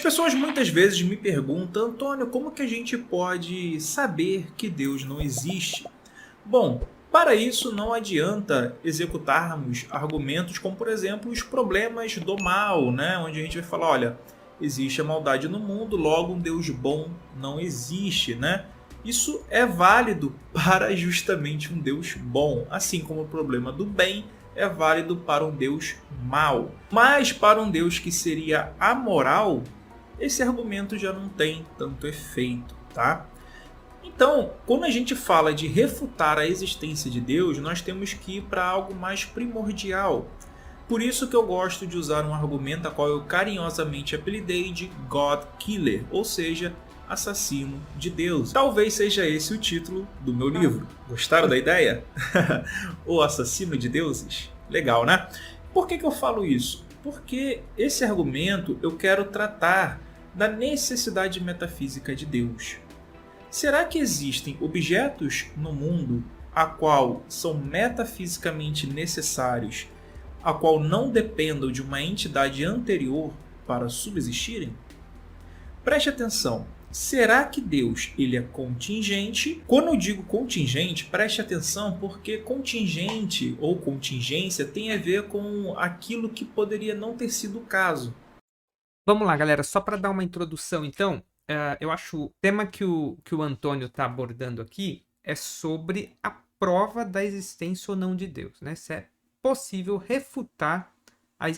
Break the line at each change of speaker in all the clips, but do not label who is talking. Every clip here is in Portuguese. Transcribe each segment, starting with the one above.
As pessoas muitas vezes me perguntam, Antônio, como que a gente pode saber que Deus não existe? Bom, para isso não adianta executarmos argumentos como, por exemplo, os problemas do mal, né? Onde a gente vai falar, olha, existe a maldade no mundo, logo um Deus bom não existe, né? Isso é válido para justamente um Deus bom, assim como o problema do bem é válido para um Deus mau. Mas para um Deus que seria amoral, esse argumento já não tem tanto efeito, tá? Então, quando a gente fala de refutar a existência de Deus, nós temos que ir para algo mais primordial. Por isso que eu gosto de usar um argumento a qual eu carinhosamente apelidei de God Killer, ou seja, assassino de Deus. Talvez seja esse o título do meu livro. Gostaram da ideia? O assassino de deuses? Legal, né? Por que eu falo isso? Porque esse argumento eu quero tratar da necessidade metafísica de Deus. Será que existem objetos no mundo a qual são metafisicamente necessários, a qual não dependam de uma entidade anterior para subsistirem? Preste atenção. Será que Deus ele é contingente? Quando eu digo contingente, preste atenção porque contingente ou contingência tem a ver com aquilo que poderia não ter sido o caso.
Vamos lá, galera. Só para dar uma introdução, então, eu acho o tema que o Antônio está abordando aqui é sobre a prova da existência ou não de Deus, né? Se é possível refutar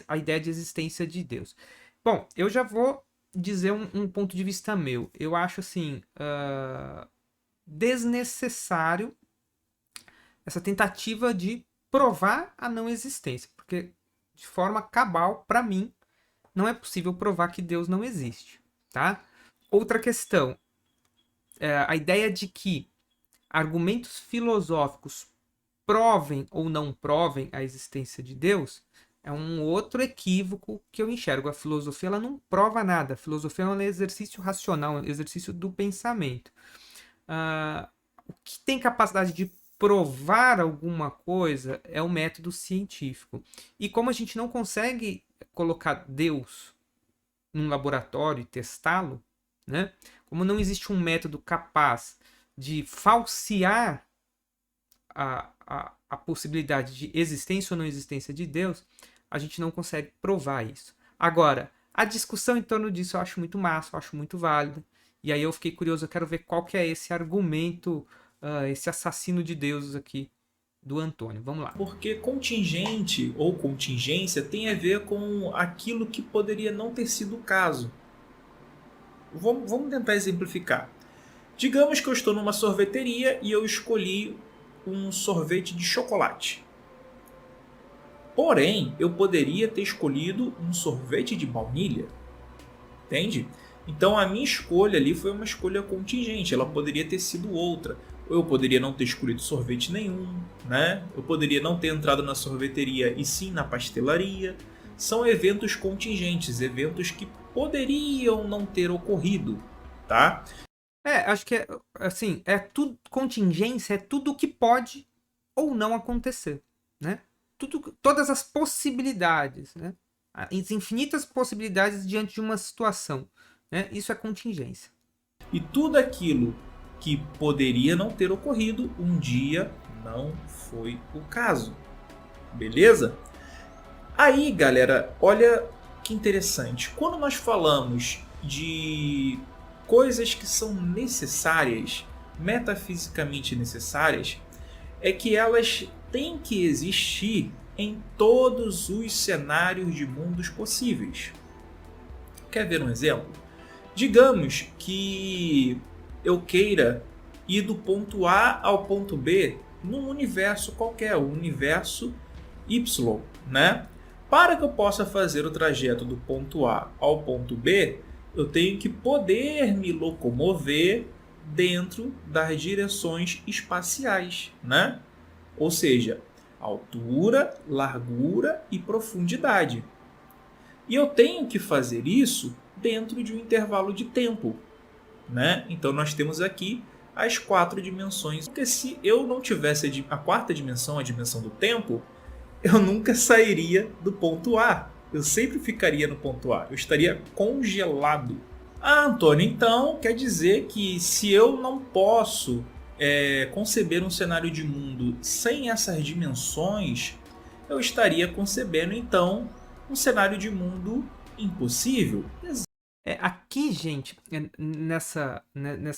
a ideia de existência de Deus. Bom, eu já vou dizer um ponto de vista meu. Eu acho, assim, desnecessário essa tentativa de provar a não existência, porque de forma cabal, para mim, não é possível provar que Deus não existe, tá? Outra questão, a ideia de que argumentos filosóficos provem ou não provem a existência de Deus é um outro equívoco que eu enxergo. A filosofia ela não prova nada. A filosofia é um exercício racional, um exercício do pensamento. O que tem capacidade de provar alguma coisa é o método científico. E como a gente não consegue colocar Deus num laboratório e testá-lo, né? Como não existe um método capaz de falsear a possibilidade de existência ou não existência de Deus, a gente não consegue provar isso. Agora, a discussão em torno disso eu acho muito massa, eu acho muito válida. E aí eu fiquei curioso, eu quero ver qual que é esse argumento, esse assassino de deuses aqui do Antônio. Vamos lá.
Porque contingente ou contingência tem a ver com aquilo que poderia não ter sido o caso. Vamos tentar exemplificar. Digamos que eu estou numa sorveteria e eu escolhi um sorvete de chocolate. Porém, eu poderia ter escolhido um sorvete de baunilha. Entende? Então a minha escolha ali foi uma escolha contingente, ela poderia ter sido outra. Ou eu poderia não ter escolhido sorvete nenhum, né? Eu poderia não ter entrado na sorveteria e sim na pastelaria. São eventos contingentes, eventos que poderiam não ter ocorrido, tá?
Acho que assim, é tudo contingência, é tudo o que pode ou não acontecer, né? Todas as possibilidades, né? As infinitas possibilidades diante de uma situação, né? Isso é contingência.
E tudo aquilo que poderia não ter ocorrido, um dia não foi o caso. Beleza? Aí, galera, olha que interessante. Quando nós falamos de coisas que são necessárias, metafisicamente necessárias, é que elas têm que existir em todos os cenários de mundos possíveis. Quer ver um exemplo? Digamos que eu queira ir do ponto A ao ponto B num universo qualquer, o universo Y, né? Para que eu possa fazer o trajeto do ponto A ao ponto B, eu tenho que poder me locomover dentro das direções espaciais, né? Ou seja, altura, largura e profundidade. E eu tenho que fazer isso dentro de um intervalo de tempo, né? Então nós temos aqui as 4 dimensões. Porque se eu não tivesse a quarta dimensão, a dimensão do tempo, eu nunca sairia do ponto A. Eu sempre ficaria no ponto A. Eu estaria congelado. Ah, Antônio, então quer dizer que se eu não posso conceber um cenário de mundo sem essas dimensões, eu estaria concebendo então um cenário de mundo impossível?
Aqui, gente, nessa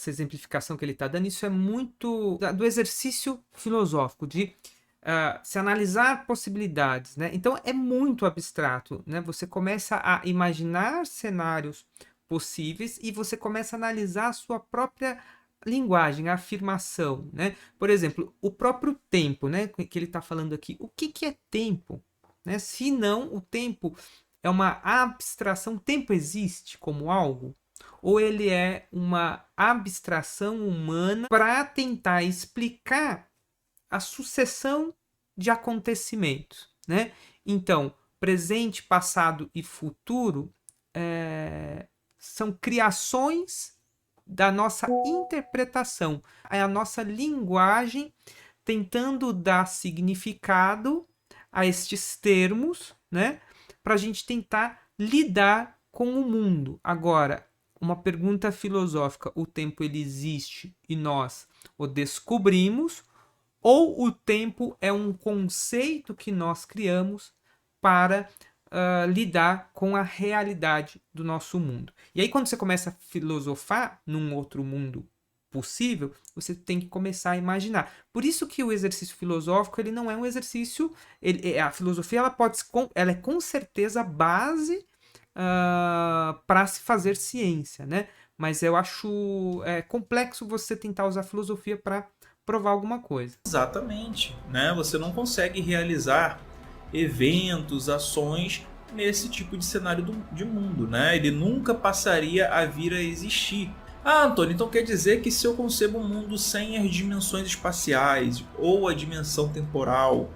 exemplificação que ele está dando, isso é muito do exercício filosófico, de se analisar possibilidades, né? Então é muito abstrato, né? Você começa a imaginar cenários possíveis e você começa a analisar a sua própria linguagem, a afirmação, né? Por exemplo, o próprio tempo, né? Que ele está falando aqui. O que é tempo? Né? Se não, o tempo é uma abstração. O tempo existe como algo? Ou ele é uma abstração humana para tentar explicar a sucessão de acontecimentos, né? Então, presente, passado e futuro são criações da nossa interpretação, é a nossa linguagem tentando dar significado a estes termos, né? Para a gente tentar lidar com o mundo. Agora, uma pergunta filosófica: o tempo ele existe e nós o descobrimos? Ou o tempo é um conceito que nós criamos para lidar com a realidade do nosso mundo? E aí, quando você começa a filosofar num outro mundo possível, você tem que começar a imaginar. Por isso que o exercício filosófico ele não é um exercício... a filosofia ela é com certeza a base para se fazer ciência, né? Mas eu acho complexo você tentar usar a filosofia para provar alguma coisa.
Exatamente, né? Você não consegue realizar eventos, ações nesse tipo de cenário de mundo, né? Ele nunca passaria a vir a existir. Ah, Antônio, então quer dizer que se eu concebo um mundo sem as dimensões espaciais, ou a dimensão temporal,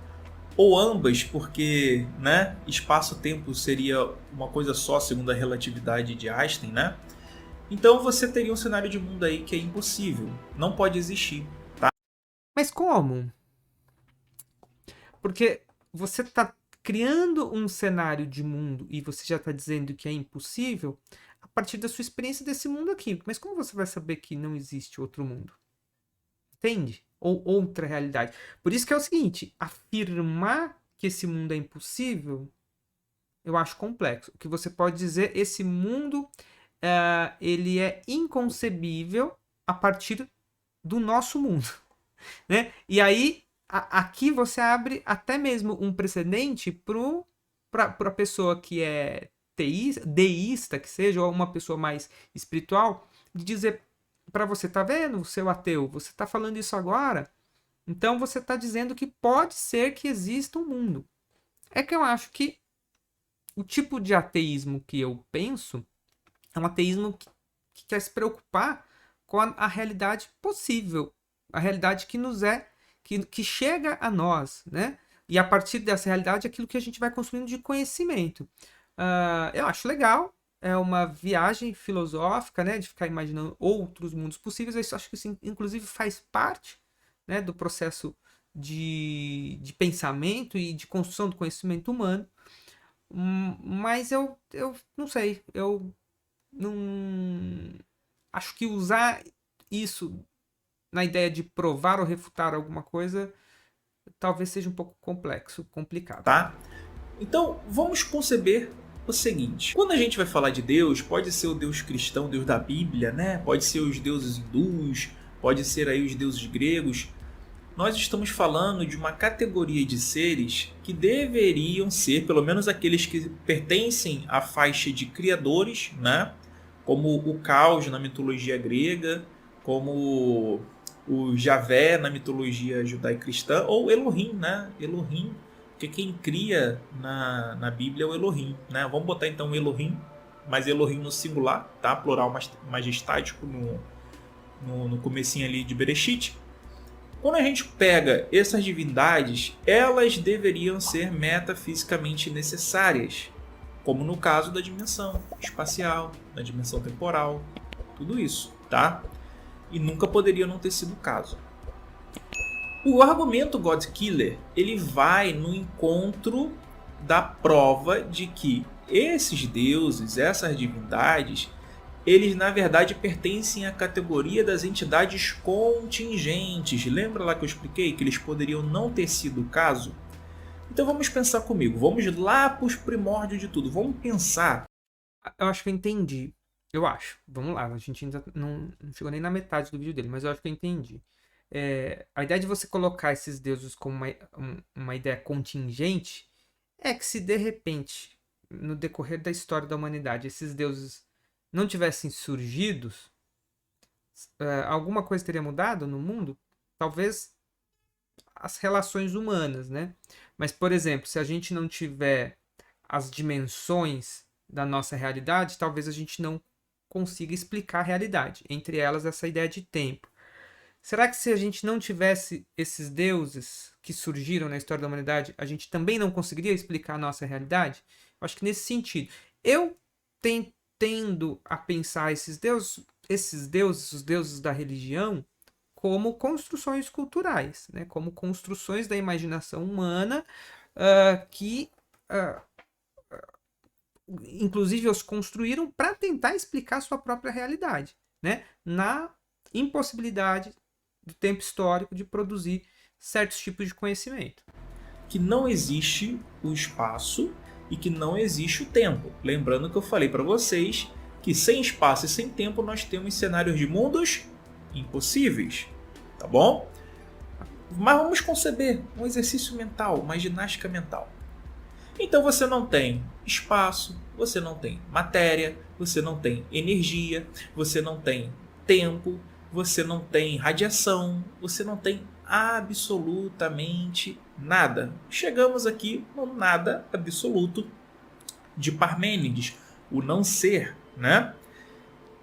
ou ambas, porque, né, espaço-tempo seria uma coisa só, segundo a relatividade de Einstein, né? Então você teria um cenário de mundo aí que é impossível, não pode existir.
Mas como? Porque você está criando um cenário de mundo e você já está dizendo que é impossível a partir da sua experiência desse mundo aqui. Mas como você vai saber que não existe outro mundo? Entende? Ou outra realidade. Por isso que é o seguinte, afirmar que esse mundo é impossível, eu acho complexo. O que você pode dizer, esse mundo ele é inconcebível a partir do nosso mundo. Né? E aí, aqui você abre até mesmo um precedente para a pessoa que é deísta, que seja, ou uma pessoa mais espiritual, de dizer para você, tá vendo, seu ateu, você está falando isso agora, então você está dizendo que pode ser que exista um mundo. É que eu acho que o tipo de ateísmo que eu penso é um ateísmo que quer se preocupar com a realidade possível, a realidade que nos que chega a nós, né? E a partir dessa realidade, aquilo que a gente vai construindo de conhecimento. Eu acho legal, é uma viagem filosófica, né? De ficar imaginando outros mundos possíveis. Eu acho que isso, inclusive, faz parte, né, do processo de pensamento e de construção do conhecimento humano. Mas eu não sei, eu não acho que usar isso na ideia de provar ou refutar alguma coisa, talvez seja um pouco complexo, complicado.
Tá? Então, vamos conceber o seguinte. Quando a gente vai falar de Deus, pode ser o Deus cristão, o Deus da Bíblia, né? Pode ser os deuses hindus, pode ser aí os deuses gregos. Nós estamos falando de uma categoria de seres que deveriam ser, pelo menos aqueles que pertencem à faixa de criadores, né? Como o Caos na mitologia grega, como o Javé na mitologia judaico-cristã, ou Elohim, né? Elohim, porque quem cria na Bíblia é o Elohim, né? Vamos botar então Elohim, mas Elohim no singular, tá? Plural majestático no comecinho ali de Bereshit. Quando a gente pega essas divindades, elas deveriam ser metafisicamente necessárias, como no caso da dimensão espacial, da dimensão temporal, tudo isso, tá? E nunca poderia não ter sido o caso. O argumento God Killer, ele vai no encontro da prova de que esses deuses, essas divindades, eles na verdade pertencem à categoria das entidades contingentes. Lembra lá que eu expliquei que eles poderiam não ter sido o caso? Então vamos pensar comigo, vamos lá para os primórdios de tudo, vamos pensar.
Eu acho que eu entendi. Eu acho. Vamos lá, a gente ainda não chegou nem na metade do vídeo dele, mas eu acho que eu entendi. A ideia de você colocar esses deuses como uma ideia contingente é que se de repente, no decorrer da história da humanidade, esses deuses não tivessem surgido, alguma coisa teria mudado no mundo? Talvez as relações humanas, né? Mas, por exemplo, se a gente não tiver as dimensões da nossa realidade, talvez a gente não consiga explicar a realidade. Entre elas, essa ideia de tempo. Será que se a gente não tivesse esses deuses que surgiram na história da humanidade, a gente também não conseguiria explicar a nossa realidade? Eu acho que nesse sentido. Eu tendo a pensar esses deuses, os deuses da religião, como construções culturais, né? Como construções da imaginação humana que, inclusive, os construíram para tentar explicar sua própria realidade, né? Na impossibilidade do tempo histórico de produzir certos tipos de conhecimento.
Que não existe o espaço e que não existe o tempo. Lembrando que eu falei para vocês que sem espaço e sem tempo nós temos cenários de mundos impossíveis, tá bom? Mas vamos conceber um exercício mental, uma ginástica mental. Então você não tem espaço, você não tem matéria, você não tem energia, você não tem tempo, você não tem radiação, você não tem absolutamente nada. Chegamos aqui no nada absoluto de Parmênides, o não ser, né?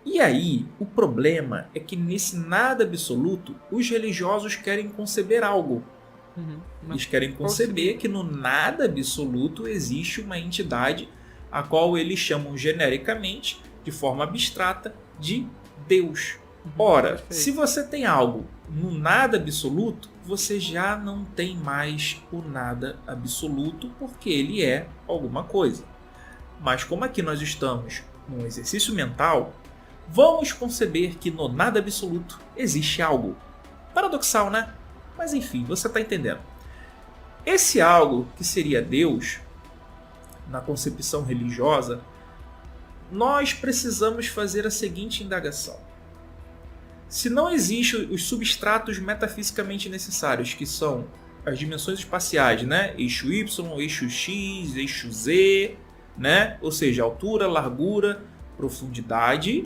E aí, o problema é que nesse nada absoluto, os religiosos querem conceber algo. Eles querem conceber que no nada absoluto existe uma entidade a qual eles chamam genericamente, de forma abstrata, de Deus. Ora, se você tem algo no nada absoluto, você já não tem mais o nada absoluto, porque ele é alguma coisa. Mas como aqui nós estamos num exercício mental, vamos conceber que no nada absoluto existe algo. Paradoxal, né? Mas enfim, você está entendendo. Esse algo que seria Deus, na concepção religiosa, nós precisamos fazer a seguinte indagação. Se não existem os substratos metafisicamente necessários, que são as dimensões espaciais, né? Eixo Y, eixo X, eixo Z, né? Ou seja, altura, largura, profundidade.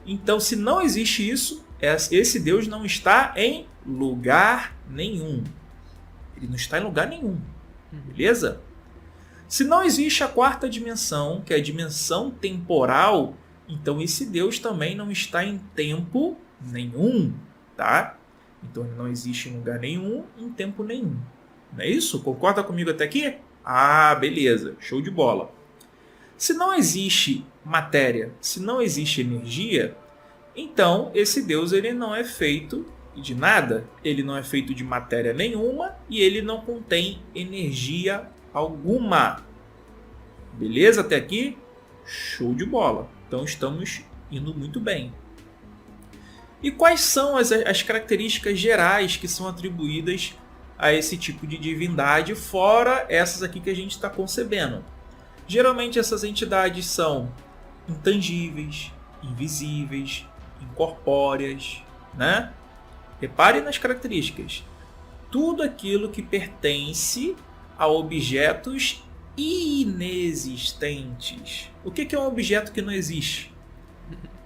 Então, se não existe isso, esse Deus não está em lugar nenhum. Ele não está em lugar nenhum. Beleza? Se não existe a quarta dimensão, que é a dimensão temporal, então esse Deus também não está em tempo nenhum, tá? Então ele não existe em lugar nenhum, em tempo nenhum. Não é isso? Concorda comigo até aqui? Ah, beleza. Show de bola. Se não existe matéria, se não existe energia, então esse Deus ele não é feito de nada, ele não é feito de matéria nenhuma e ele não contém energia alguma. Beleza até aqui? Show de bola. Então estamos indo muito bem. E quais são as características gerais que são atribuídas a esse tipo de divindade, fora essas aqui que a gente está concebendo? Geralmente essas entidades são intangíveis, invisíveis, incorpóreas, né? Repare nas características. Tudo aquilo que pertence a objetos inexistentes. O que é um objeto que não existe?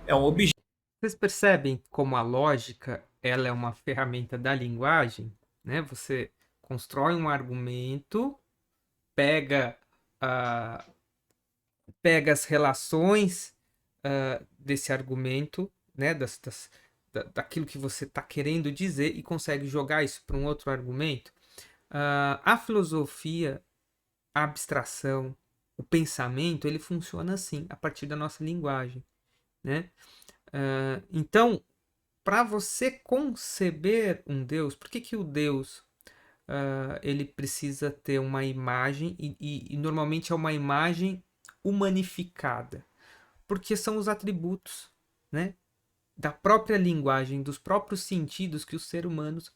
É um objeto.
Vocês percebem como a lógica ela é uma ferramenta da linguagem, né? Você constrói um argumento, pega as relações desse argumento, né? Daquilo que você está querendo dizer e consegue jogar isso para um outro argumento. A filosofia, a abstração, o pensamento, ele funciona assim, a partir da nossa linguagem, né? Então, para você conceber um Deus, por que o Deus ele precisa ter uma imagem e normalmente é uma imagem humanificada, porque são os atributos, né, da própria linguagem, dos próprios sentidos que os seres humanos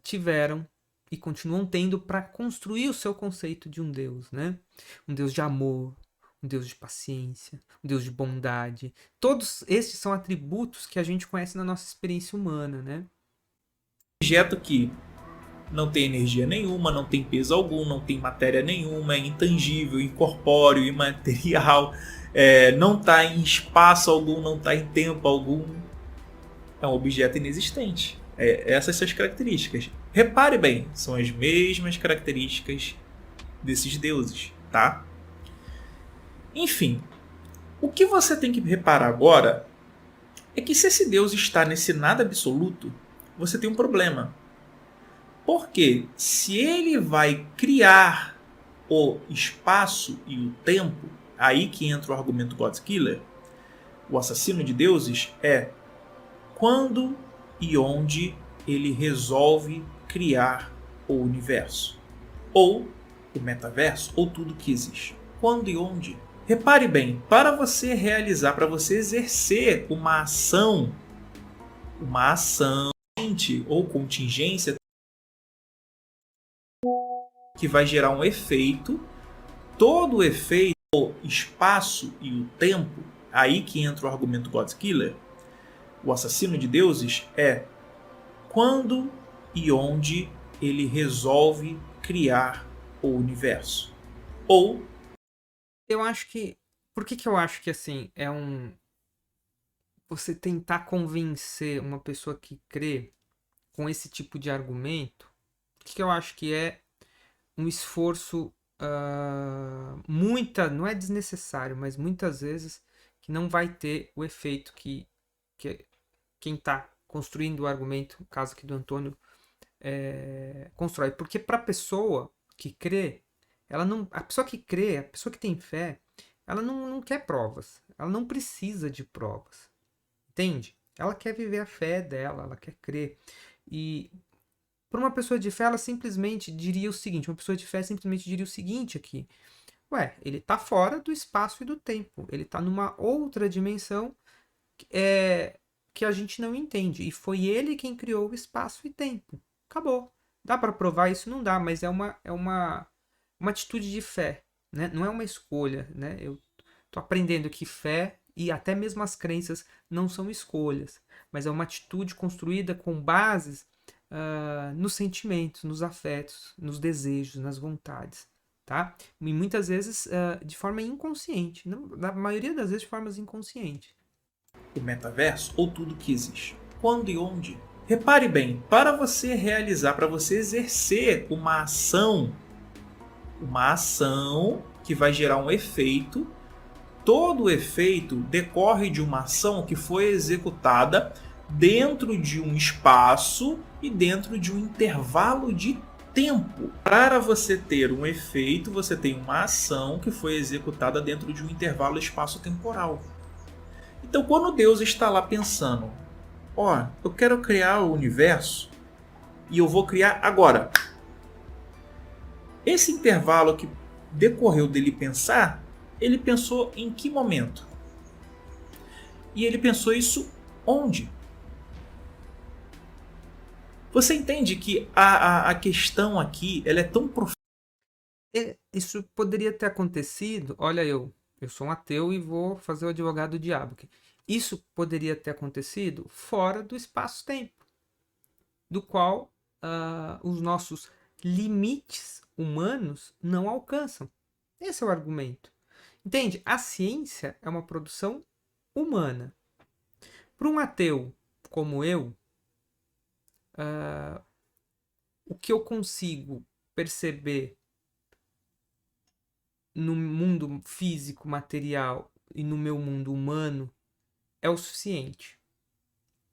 tiveram e continuam tendo para construir o seu conceito de um Deus, né? Um Deus de amor, um Deus de paciência, um Deus de bondade. Todos estes são atributos que a gente conhece na nossa experiência humana, né?
Objeto que não tem energia nenhuma, não tem peso algum, não tem matéria nenhuma, é intangível, incorpóreo, imaterial, não está em espaço algum, não está em tempo algum. É um objeto inexistente. Essas são as características. Repare bem, são as mesmas características desses deuses, tá? Enfim, o que você tem que reparar agora é que se esse Deus está nesse nada absoluto, você tem um problema. Porque se ele vai criar o espaço e o tempo, aí que entra o argumento Godkiller, o assassino de deuses, quando e onde ele resolve criar o universo, ou o metaverso, ou tudo que existe. Quando e onde? Repare bem, para você realizar, para você exercer uma ação ou contingência que vai gerar um efeito, todo o efeito, o espaço e o tempo, aí que entra o argumento Godkiller, o assassino de deuses, quando e onde ele resolve criar o universo. Ou
eu acho que... Por que eu acho que, assim, você tentar convencer uma pessoa que crê com esse tipo de argumento, por que eu acho que é um esforço não é desnecessário, mas muitas vezes que não vai ter o efeito que quem está construindo o argumento, no caso aqui do Antônio, constrói. Porque para a pessoa que crê, a pessoa que crê, a pessoa que tem fé, ela não quer provas, ela não precisa de provas, entende? Ela quer viver a fé dela, ela quer crer. E para uma pessoa de fé, ela simplesmente diria o seguinte, uma pessoa de fé simplesmente diria o seguinte aqui: ué, ele está fora do espaço e do tempo, ele está numa outra dimensão que a gente não entende, e foi ele quem criou o espaço e tempo. Acabou. Dá para provar isso? Não dá, mas é uma atitude de fé, né? Não é uma escolha, né? Eu tô aprendendo que fé e até mesmo as crenças não são escolhas, mas é uma atitude construída com bases nos sentimentos, nos afetos, nos desejos, nas vontades, tá? E muitas vezes de forma inconsciente, na maioria das vezes de forma inconsciente.
o metaverso, ou tudo que existe. Quando e onde? Repare bem, para você realizar, para você exercer uma ação que vai gerar um efeito, todo o efeito decorre de uma ação que foi executada dentro de um espaço e dentro de um intervalo de tempo. Para você ter um efeito, você tem uma ação que foi executada dentro de um intervalo espaço-temporal. Então, quando Deus está lá pensando, eu quero criar o universo e eu vou criar agora. Esse intervalo que decorreu dele pensar, ele pensou em que momento? E ele pensou isso onde? Você entende que a questão aqui ela é tão profunda?
Isso poderia ter acontecido. Olha, eu sou um ateu e vou fazer o advogado do diabo aqui. Isso poderia ter acontecido fora do espaço-tempo, do qual os nossos limites humanos não alcançam. Esse é o argumento. Entende? A ciência é uma produção humana. Para um ateu como eu, o que eu consigo perceber no mundo físico, material e no meu mundo humano é o suficiente.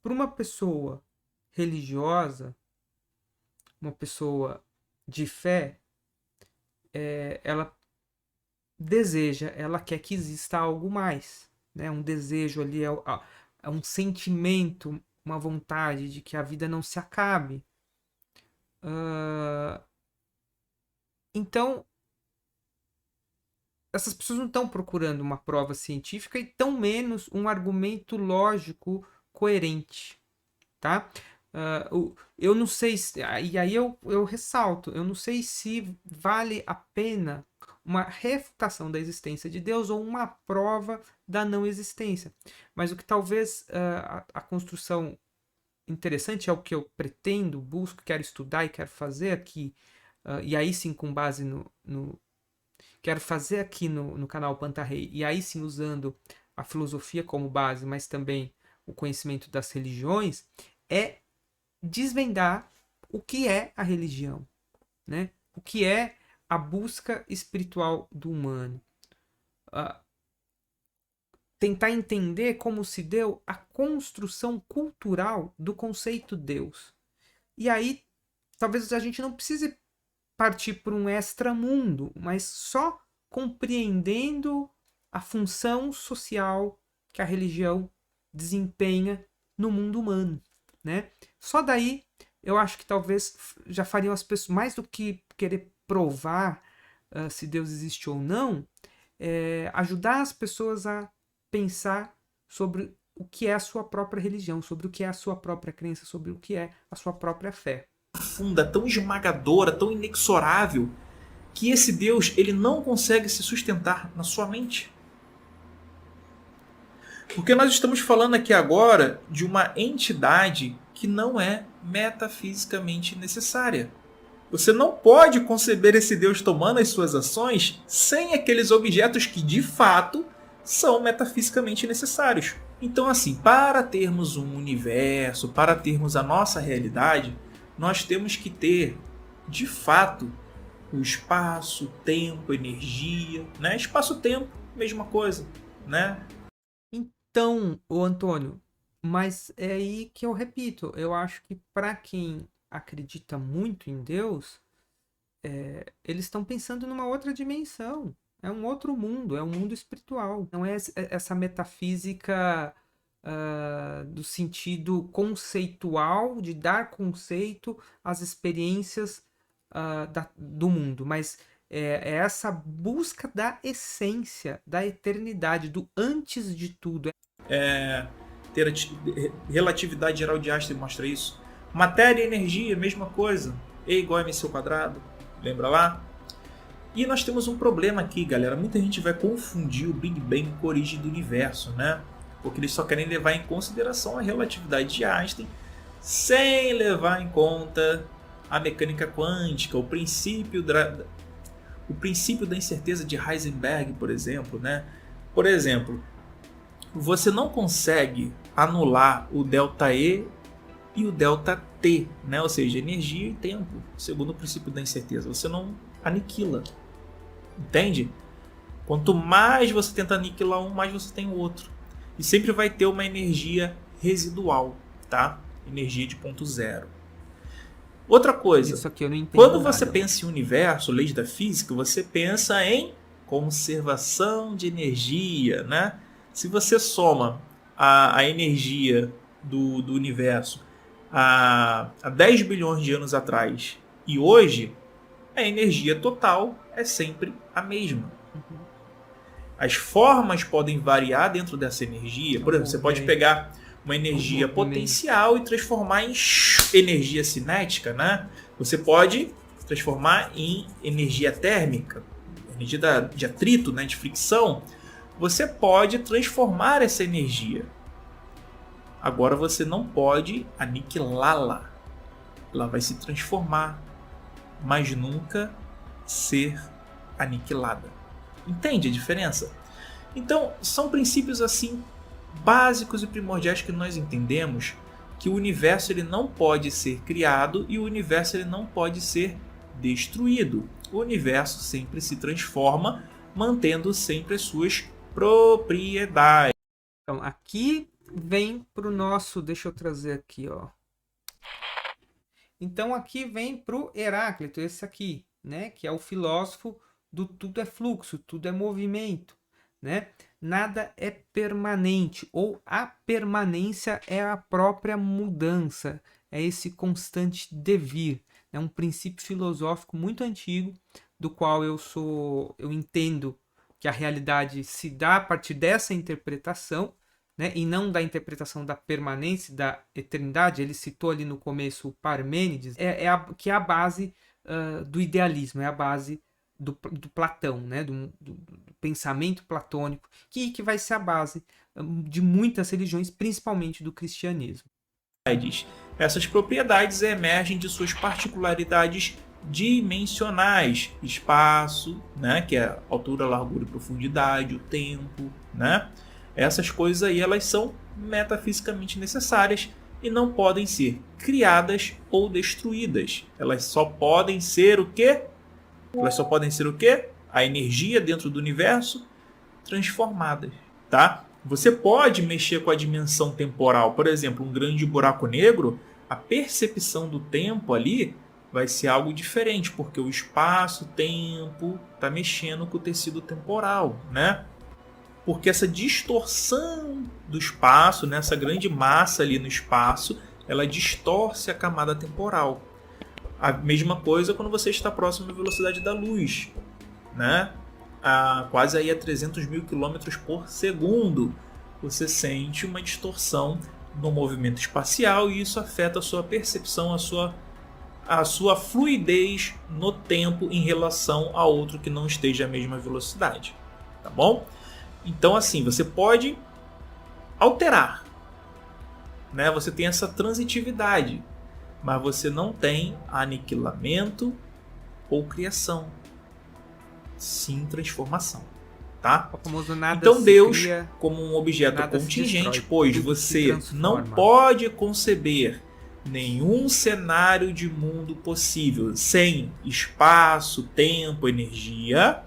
Para uma pessoa religiosa, uma pessoa de fé, ela deseja, ela quer que exista algo mais, né? Um desejo ali, um sentimento, uma vontade de que a vida não se acabe. Então, essas pessoas não estão procurando uma prova científica e tão menos um argumento lógico coerente, tá? Eu não sei se, e aí eu ressalto, eu não sei se vale a pena uma refutação da existência de Deus ou uma prova da não existência. Mas o que talvez a construção interessante é o que eu pretendo, busco, quero estudar e quero fazer aqui, e aí sim com base quero fazer aqui no canal Pantarrei, e aí sim usando a filosofia como base, mas também o conhecimento das religiões, é desvendar o que é a religião, né? O que é a busca espiritual do humano. Tentar entender como se deu a construção cultural do conceito Deus. E aí, talvez a gente não precise partir para um extramundo, mas só compreendendo a função social que a religião desempenha no mundo humano, né? Só daí eu acho que talvez já fariam as pessoas, mais do que querer provar se Deus existe ou não, ajudar as pessoas a pensar sobre o que é a sua própria religião, sobre o que é a sua própria crença, sobre o que é a sua própria fé.
Profunda, tão esmagadora, tão inexorável, que esse Deus ele não consegue se sustentar na sua mente. Porque nós estamos falando aqui agora de uma entidade que não é metafisicamente necessária. Você não pode conceber esse Deus tomando as suas ações sem aqueles objetos que de fato são metafisicamente necessários. Então, assim, para termos um universo, para termos a nossa realidade, nós temos que ter, de fato, o espaço, tempo, energia, né? Espaço-tempo, mesma coisa, né?
Então, o Antônio, mas é aí que eu repito, eu acho que para quem acredita muito em Deus, eles estão pensando numa outra dimensão. É um outro mundo, é um mundo espiritual. Não é essa metafísica do sentido conceitual, de dar conceito às experiências do mundo, mas é essa busca da essência, da eternidade, do antes de tudo.
Relatividade geral de Einstein mostra isso. Matéria e energia, mesma coisa. E igual a mc ao quadrado. Lembra lá? E nós temos um problema aqui, galera. Muita gente vai confundir o Big Bang com a origem do universo, né? Porque eles só querem levar em consideração a relatividade de Einstein sem levar em conta a mecânica quântica, o princípio da incerteza de Heisenberg, por exemplo, né? Por exemplo, você não consegue anular o ΔE e o ΔT, né? Ou seja, energia e tempo, segundo o princípio da incerteza. Você não aniquila, entende? Quanto mais você tenta aniquilar um, mais você tem o outro. E sempre vai ter uma energia residual, tá? Energia de ponto zero. Outra coisa,
Isso aqui eu não entendo
quando você
nada.
pensa em universo, leis da física, você pensa em conservação de energia, né? Se você soma a energia do universo há 10 bilhões de anos atrás e hoje, a energia total é sempre a mesma. As formas podem variar dentro dessa energia. Por exemplo, você pode pegar uma energia potencial e transformar em energia cinética, né? Você pode transformar em energia térmica, energia de atrito, né? De fricção. Você pode transformar essa energia. Agora você não pode aniquilá-la. Ela vai se transformar, mas nunca ser aniquilada. Entende a diferença? Então, são princípios assim básicos e primordiais que nós entendemos que o universo ele não pode ser criado e o universo ele não pode ser destruído. O universo sempre se transforma, mantendo sempre as suas propriedades.
Então, aqui vem para o nosso... Deixa eu trazer aqui, ó. Então, aqui vem para o Heráclito, esse aqui, né? Que é o filósofo do tudo é fluxo, tudo é movimento, né? Nada é permanente, ou a permanência é a própria mudança, é esse constante devir, É um princípio filosófico muito antigo, do qual eu entendo que a realidade se dá a partir dessa interpretação, né, e não da interpretação da permanência, da eternidade. Ele citou ali no começo o Parmênides, que é a base do idealismo, é a base do Platão, né, do pensamento platônico, que vai ser a base de muitas religiões, principalmente do cristianismo.
Essas propriedades emergem de suas particularidades dimensionais, espaço, né, que é altura, largura e profundidade, o tempo, né? Essas coisas aí, elas são metafisicamente necessárias e não podem ser criadas ou destruídas. Elas só podem ser o quê? Elas só podem ser o quê? A energia dentro do universo transformada, tá? Você pode mexer com a dimensão temporal. Por exemplo, um grande buraco negro, a percepção do tempo ali vai ser algo diferente, porque o espaço-tempo está mexendo com o tecido temporal, né? Porque essa distorção do espaço, né, essa grande massa ali no espaço, ela distorce a camada temporal. A mesma coisa quando você está próximo da velocidade da luz, né? Quase aí a 300 mil quilômetros por segundo. Você sente uma distorção no movimento espacial e isso afeta a sua percepção, a sua fluidez no tempo em relação a outro que não esteja à mesma velocidade. Tá bom? Então, assim, você pode alterar, né? Você tem essa transitividade, mas você não tem aniquilamento ou criação, sim transformação, tá?
O famoso nada
então
se
Deus,
cria,
como um objeto
nada se
contingente,
destrói,
pois
tudo se
você não
transforma.
pode conceber nenhum cenário de mundo possível sem espaço, tempo, energia.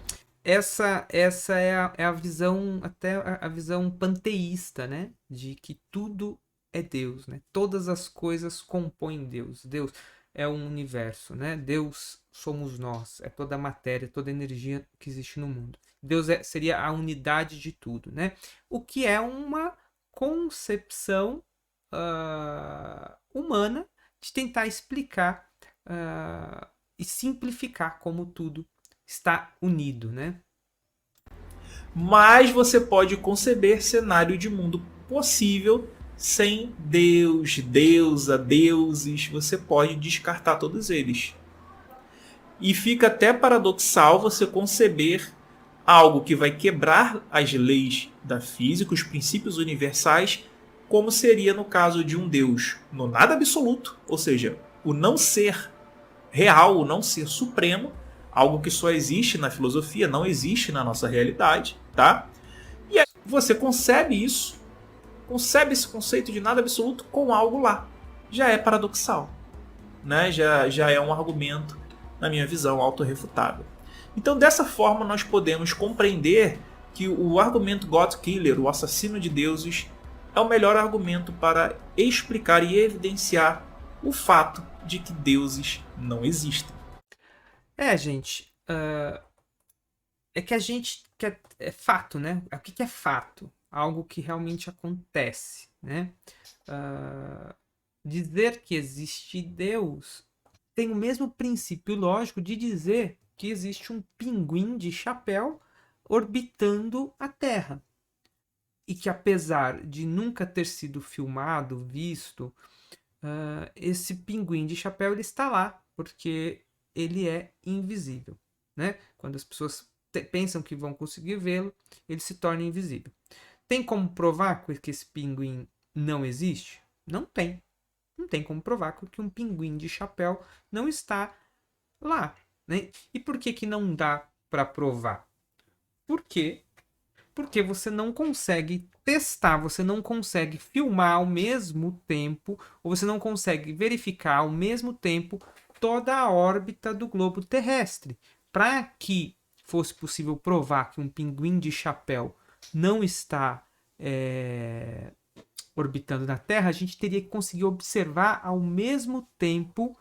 Essa é a visão, até a visão panteísta, né? De que tudo é Deus, né? Todas as coisas compõem Deus. Deus é o universo, né? Deus somos nós, é toda a matéria, toda a energia que existe no mundo. Deus seria a unidade de tudo, né? O que é uma concepção humana de tentar explicar e simplificar como tudo está unido, né?
Mas você pode conceber cenário de mundo possível sem Deus, deusa, deuses. Você pode descartar todos eles. E fica até paradoxal você conceber algo que vai quebrar as leis da física, os princípios universais, como seria no caso de um Deus no nada absoluto, ou seja, o não ser real, o não ser supremo, algo que só existe na filosofia, não existe na nossa realidade, tá? E aí você concebe isso, concebe esse conceito de nada absoluto com algo lá. Já é paradoxal, né? Já é um argumento, na minha visão, autorrefutável. Então, dessa forma, nós podemos compreender que o argumento God Killer, o assassino de deuses, é o melhor argumento para explicar e evidenciar o fato de que deuses não existem.
Gente, é que a gente quer, é fato, né? O que é fato? Algo que realmente acontece, né? Dizer que existe Deus tem o mesmo princípio lógico de dizer que existe um pinguim de chapéu orbitando a Terra. E que apesar de nunca ter sido filmado, visto, esse pinguim de chapéu ele está lá, porque ele é invisível, né? Quando as pessoas pensam que vão conseguir vê-lo, ele se torna invisível. Tem como provar que esse pinguim não existe? Não tem. Não tem como provar que um pinguim de chapéu não está lá, né? E por que não dá para provar? Por quê? Porque você não consegue testar, você não consegue filmar ao mesmo tempo, ou você não consegue verificar ao mesmo tempo toda a órbita do globo terrestre. Para que fosse possível provar que um pinguim de chapéu não está orbitando na Terra, a gente teria que conseguir observar ao mesmo tempo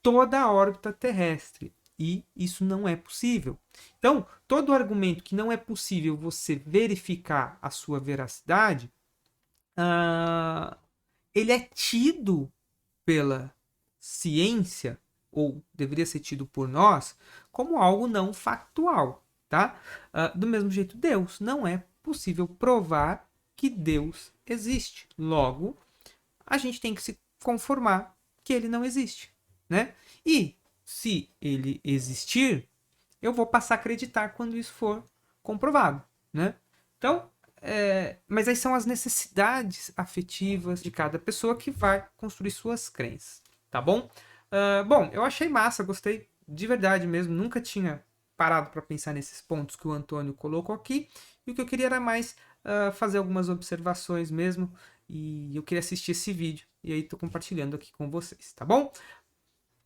toda a órbita terrestre. E isso não é possível. Então, todo argumento que não é possível você verificar a sua veracidade, ele é tido pela ciência ou deveria ser tido por nós como algo não factual, tá? Do mesmo jeito, Deus. Não é possível provar que Deus existe. Logo, a gente tem que se conformar que ele não existe, né? E se ele existir, eu vou passar a acreditar quando isso for comprovado, né? Então, mas aí são as necessidades afetivas de cada pessoa que vai construir suas crenças, tá bom? Bom, eu achei massa, gostei de verdade mesmo, nunca tinha parado para pensar nesses pontos que o Antônio colocou aqui, e o que eu queria era mais fazer algumas observações mesmo, e eu queria assistir esse vídeo, e aí estou compartilhando aqui com vocês, tá bom?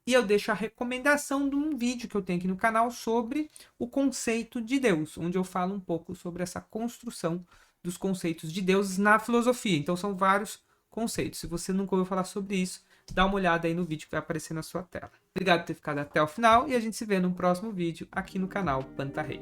E eu deixo a recomendação de um vídeo que eu tenho aqui no canal sobre o conceito de Deus, onde eu falo um pouco sobre essa construção dos conceitos de Deus na filosofia. Então são vários conceitos. Se você nunca ouviu falar sobre isso, dá uma olhada aí no vídeo que vai aparecer na sua tela. Obrigado por ter ficado até o final e a gente se vê no próximo vídeo aqui no canal Pantarrei.